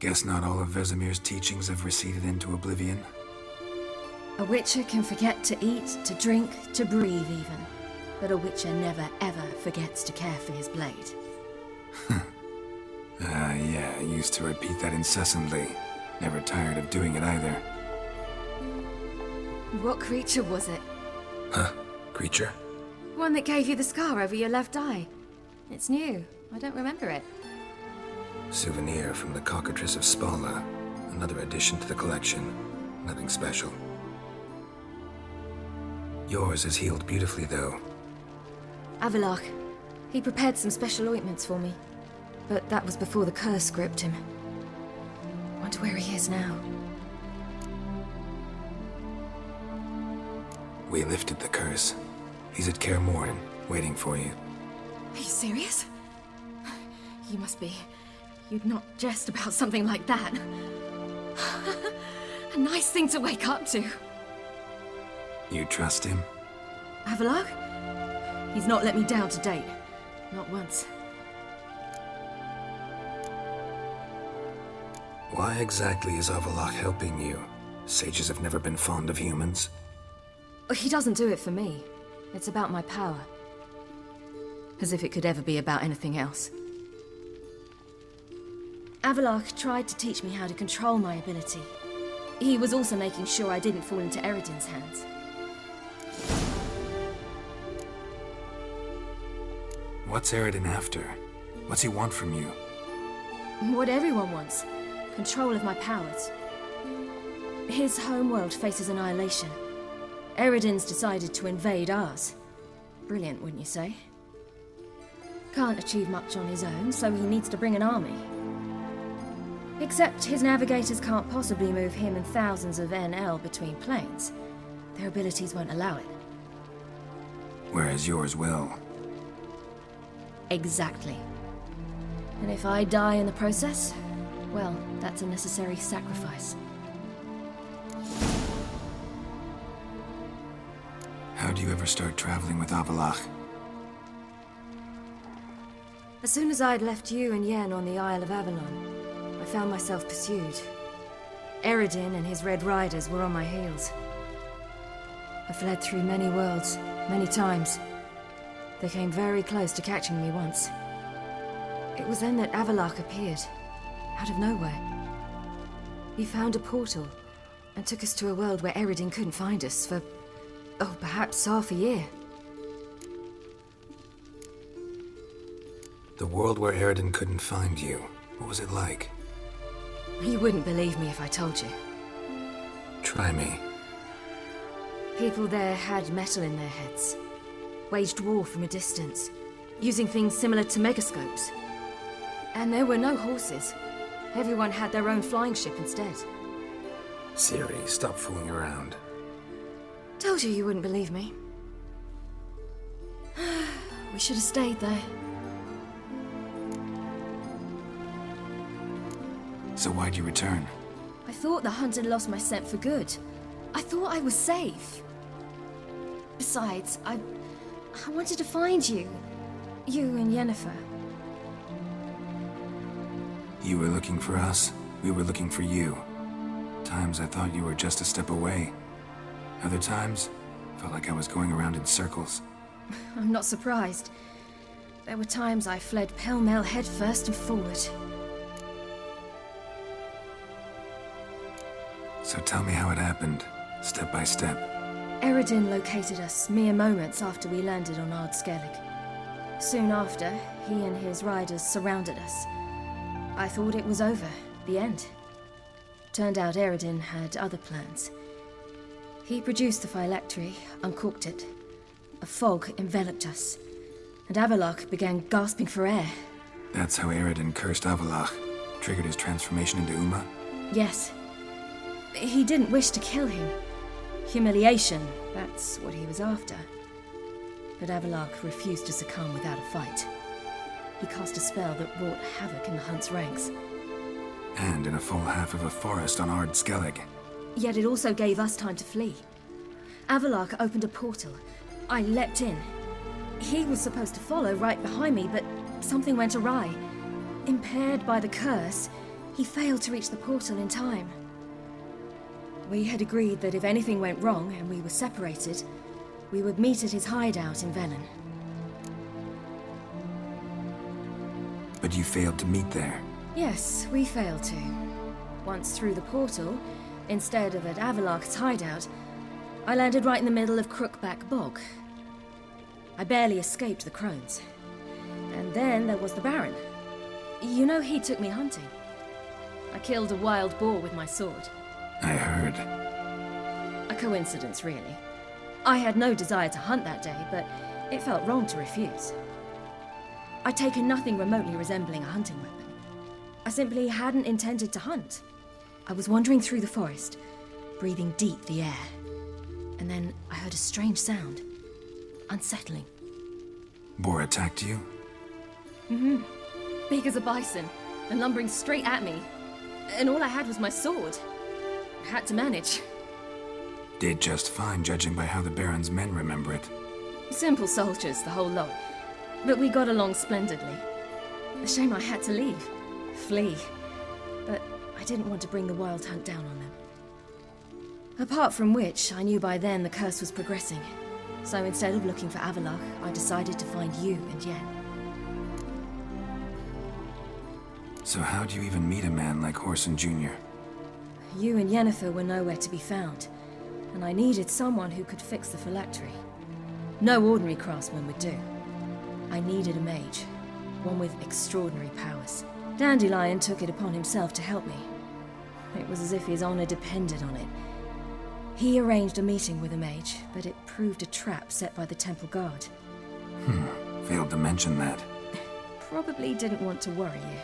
Guess not all of Vesemir's teachings have receded into oblivion. A Witcher can forget to eat, to drink, to breathe even. But a Witcher never ever forgets to care for his blade. Yeah, I used to repeat that incessantly. Never tired of doing it either. What creature was it? Huh? Creature? One that gave you the scar over your left eye. It's new. I don't remember it. Souvenir from the Cockatrice of Spala. Another addition to the collection. Nothing special. Yours is healed beautifully, though. Avallac'h. He prepared some special ointments for me. But that was before the curse gripped him. Wonder where he is now. We lifted the curse. He's at Kaer Morhen, waiting for you. Are you serious? You must be. You'd not jest about something like that. A nice thing to wake up to. You trust him? Avallac'h? He's not let me down to date. Not once. Why exactly is Avallac'h helping you? Sages have never been fond of humans. He doesn't do it for me. It's about my power. As if it could ever be about anything else. Avallac'h tried to teach me how to control my ability. He was also making sure I didn't fall into Eredin's hands. What's Eredin after? What's he want from you? What everyone wants. Control of my powers. His homeworld faces annihilation. Eredin's decided to invade ours. Brilliant, wouldn't you say? Can't achieve much on his own, so he needs to bring an army. Except his navigators can't possibly move him and thousands of NL between planes. Their abilities won't allow it. Whereas yours will. Exactly. And if I die in the process, well, that's a necessary sacrifice. How'd you ever start traveling with Avallac'h? As soon as I'd left you and Yen on the Isle of Avalon, I found myself pursued. Eredin and his Red Riders were on my heels. I fled through many worlds, many times. They came very close to catching me once. It was then that Avallac'h appeared, out of nowhere. He found a portal, and took us to a world where Eredin couldn't find us for, oh, perhaps half a year. The world where Eredin couldn't find you, what was it like? You wouldn't believe me if I told you. Try me. People there had metal in their heads. Waged war from a distance, using things similar to megascopes. And there were no horses. Everyone had their own flying ship instead. Ciri, stop fooling around. Told you wouldn't believe me. We should have stayed there. So why'd you return? I thought the hunt had lost my scent for good. I thought I was safe. Besides, I wanted to find you. You and Yennefer. You were looking for us, we were looking for you. Times I thought you were just a step away. Other times, felt like I was going around in circles. I'm not surprised. There were times I fled pell-mell head first and forward. So tell me how it happened, step by step. Eredin located us mere moments after we landed on Ard Skellig. Soon after, he and his riders surrounded us. I thought it was over, the end. Turned out Eredin had other plans. He produced the phylactery, uncorked it. A fog enveloped us, and Avallac'h began gasping for air. That's how Eredin cursed Avallac'h, triggered his transformation into Uma? Yes. He didn't wish to kill him. Humiliation, that's what he was after. But Avallac'h refused to succumb without a fight. He cast a spell that wrought havoc in the Hunt's ranks. And in a full half of a forest on Ard Skellig. Yet it also gave us time to flee. Avallac'h opened a portal. I leapt in. He was supposed to follow right behind me, but something went awry. Impaired by the curse, He failed to reach the portal in time. We had agreed that if anything went wrong and we were separated, we would meet at his hideout in Velen. But you failed to meet there. Yes, we failed to. Once through the portal, instead of at Avalok's hideout, I landed right in the middle of Crookback Bog. I barely escaped the crones. And then there was the Baron. You know, he took me hunting. I killed a wild boar with my sword. I heard. A coincidence, really. I had no desire to hunt that day, but it felt wrong to refuse. I'd taken nothing remotely resembling a hunting weapon. I simply hadn't intended to hunt. I was wandering through the forest, breathing deep the air. And then I heard a strange sound. Unsettling. Boar attacked you? Mm-hmm. Big as a bison, and lumbering straight at me. And all I had was my sword. I had to manage. Did just fine, judging by how the Baron's men remember it. Simple soldiers, the whole lot. But we got along splendidly. A shame I had to leave. Flee. But I didn't want to bring the wild hunt down on them. Apart from which, I knew by then the curse was progressing. So instead of looking for Avalok, I decided to find you and Yen. So how'd you even meet a man like Horson Jr.? You and Yennefer were nowhere to be found, and I needed someone who could fix the phylactery. No ordinary craftsman would do. I needed a mage, one with extraordinary powers. Dandelion took it upon himself to help me. It was as if his honor depended on it. He arranged a meeting with a mage, but it proved a trap set by the temple guard. Failed to mention that. Probably didn't want to worry you.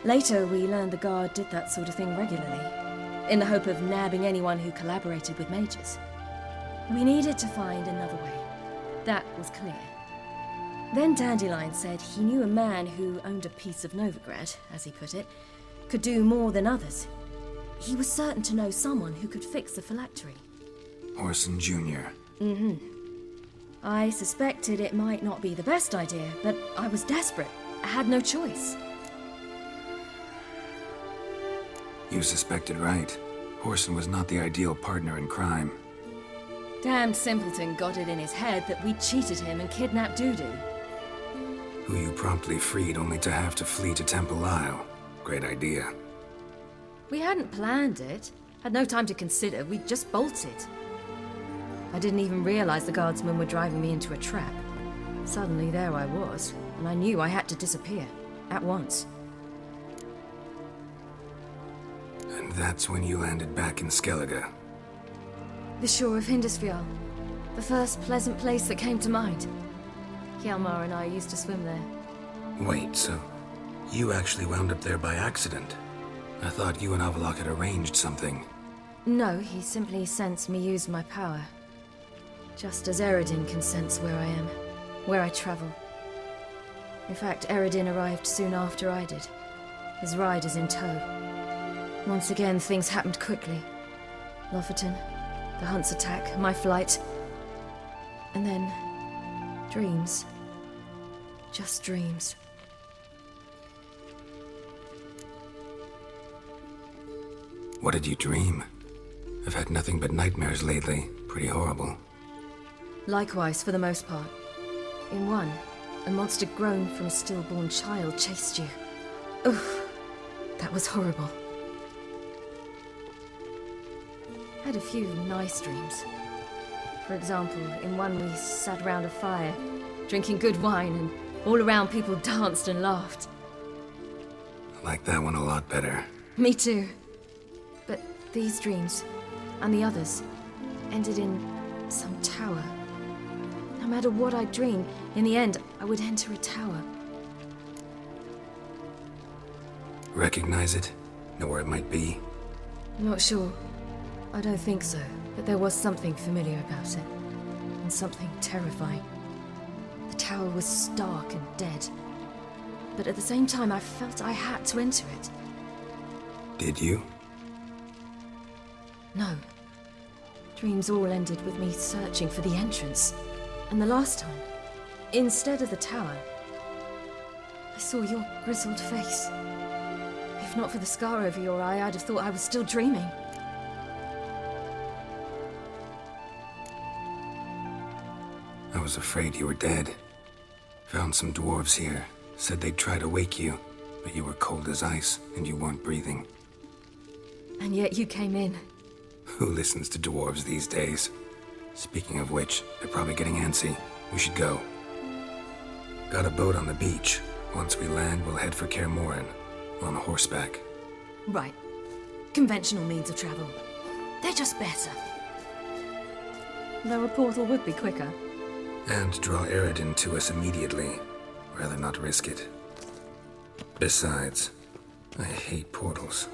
Later, we learned the guard did that sort of thing regularly, in the hope of nabbing anyone who collaborated with mages. We needed to find another way. That was clear. Then Dandelion said he knew a man who owned a piece of Novigrad, as he put it, could do more than others. He was certain to know someone who could fix the phylactery. Horson Jr. Mm-hmm. I suspected it might not be the best idea, but I was desperate. I had no choice. You suspected right. Horson was not the ideal partner in crime. Damned simpleton got it in his head that we cheated him and kidnapped Dudu. Who you promptly freed only to have to flee to Temple Isle. Great idea. We hadn't planned it. Had no time to consider. We just bolted. I didn't even realize the guardsmen were driving me into a trap. Suddenly there I was, and I knew I had to disappear. At once. And that's when you landed back in Skellige. The shore of Hindisfjall. The first pleasant place that came to mind. Hjalmar and I used to swim there. Wait, so you actually wound up there by accident? I thought you and Avalok had arranged something. No, he simply sensed me use my power. Just as Eredin can sense where I am, where I travel. In fact, Eredin arrived soon after I did. His riders in tow. Once again, things happened quickly. Lofoten, the hunt's attack, my flight. And then... dreams. Just dreams. What did you dream? I've had nothing but nightmares lately. Pretty horrible. Likewise, for the most part. In one, a monster grown from a stillborn child chased you. Oof, that was horrible. I had a few nice dreams. For example, in one we sat around a fire, drinking good wine, and all around people danced and laughed. I like that one a lot better. Me too. But these dreams, and the others, ended in some tower. No matter what I dreamed, in the end, I would enter a tower. Recognize it? Know where it might be? Not sure. I don't think so, but there was something familiar about it. And something terrifying. The tower was stark and dead. But at the same time, I felt I had to enter it. Did you? No. Dreams all ended with me searching for the entrance. And the last time, instead of the tower, I saw your grizzled face. If not for the scar over your eye, I'd have thought I was still dreaming. I was afraid you were dead. Found some dwarves here. Said they'd try to wake you, but you were cold as ice and you weren't breathing. And yet you came in. Who listens to dwarves these days? Speaking of which, they're probably getting antsy. We should go. Got a boat on the beach. Once we land, we'll head for Kaer Morhen. On horseback. Right. Conventional means of travel. They're just better. Though a portal would be quicker. And draw Eredin to us immediately. Rather not risk it. Besides, I hate portals.